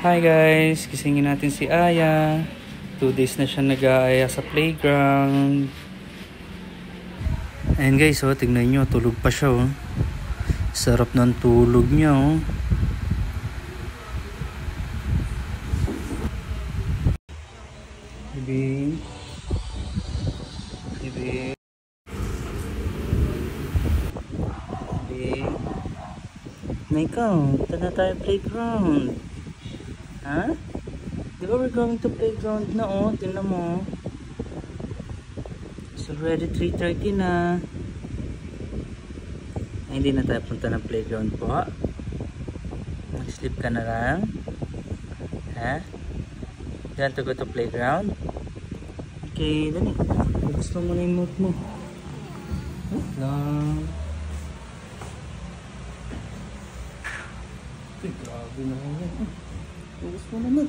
Hi guys, gisingin natin si Aya. 2 days na siya nag-aaya sa playground. Ayan guys, oh, tignan nyo, tulog pa siya. Oh. Sarap ng tulog niya. Oh. Bibi. Bibi. Bibi. Na ikaw, punta na tayo playground. Ha? Di ba we're going to playground na, oh? Tingnan mo. It's already 3:30 na. Ay, hindi na tayo punta ng playground po. Mag-sleep ka na lang. Ha? You want to go to playground? Okay, dali. Gusto mo na yung mood mo. Wait lang. Uy, grabe naman yan. Gusto mo naman.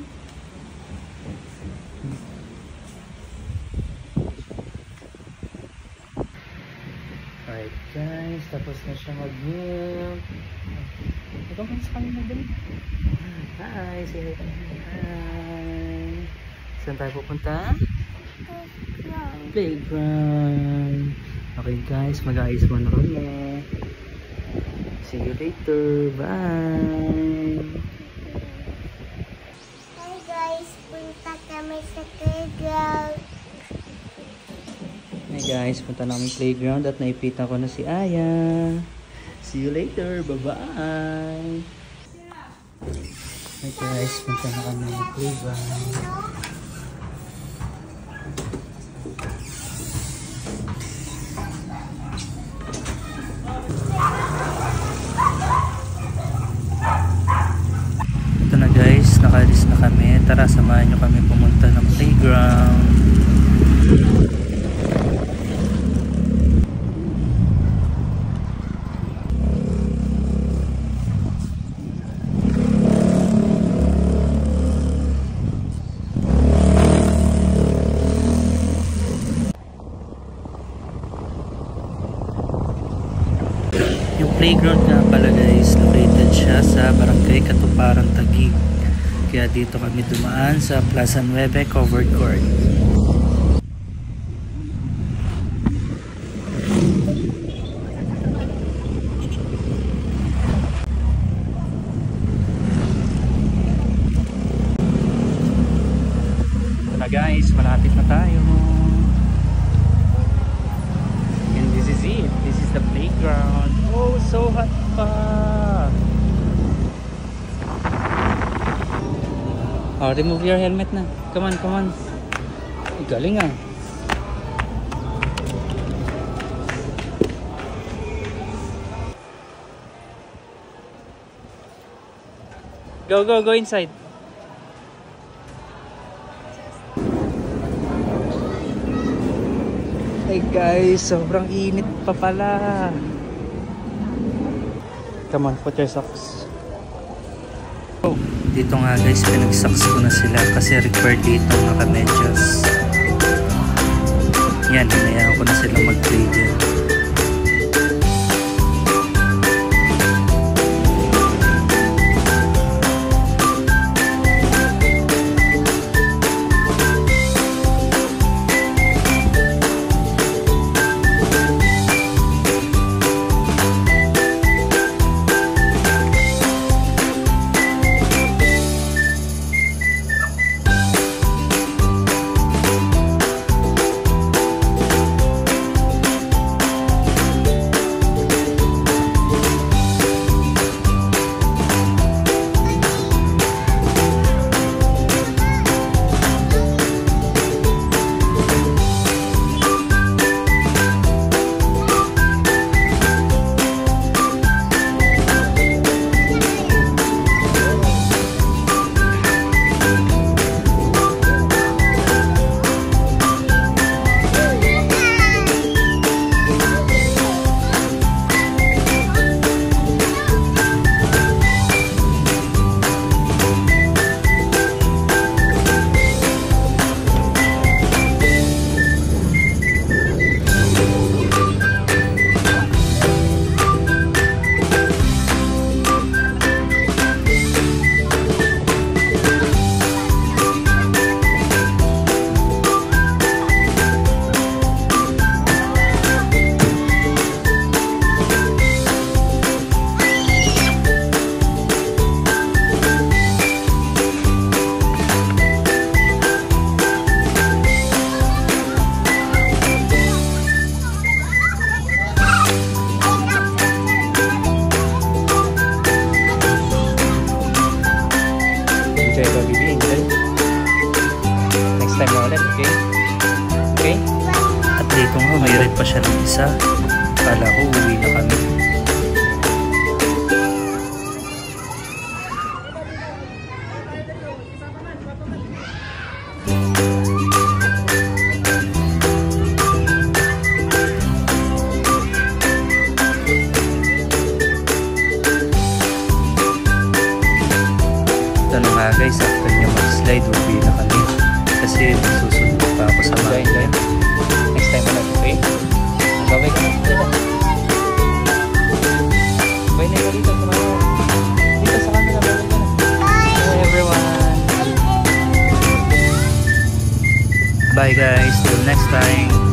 Alright guys, tapos na siya mag-milk. Ito ka sa kanya mag-milk. Hi, say hi. Saan tayo pupunta? Playground. Okay guys, mag-ayos muna kami. See you later. Bye. Hi guys, punta kami sa playground. Hey guys, punta namin playground at naipitan ko na si Aya. See you later. Bye-bye. Hey guys, punta na kami ng playground. Ito na guys, nakalis na kami. Tara, samahan nyo kami pumunta ng playground. Yung playground nga pala guys, located siya sa Barangay Katuparan, Taguig. Kaya dito kami dumaan sa Plaza 9 Covered Court. Ito na guys, malapit na tayo. And this is it. This is the playground. Oh, so hot pa. Oh, remove your helmet na. Come on, come on. Ay, galing ah. Go, go, go inside. Hey guys, sobrang init pa pala. Come on, put your socks. Oh, dito nga guys, pinag-socks ko na sila kasi required dito naka-medyas. Yan, hinayaan ko na silang mag-play dyan. Enjoy ko, baby. Enjoy. Next time na ulit, okay? Okay? At dito nga, may red pa siya ng isa. Kala ko, uwi na kami. Ito na nga guys, after niya mag-slide, uwi na kami. Kasi susunod pa ako sa mga. Enjoy. Next time ulit, okay? Bye-bye ka na. Bye na dito sa mga. Dito sa camera, bye-bye ka na. Bye everyone. Bye guys, till next time.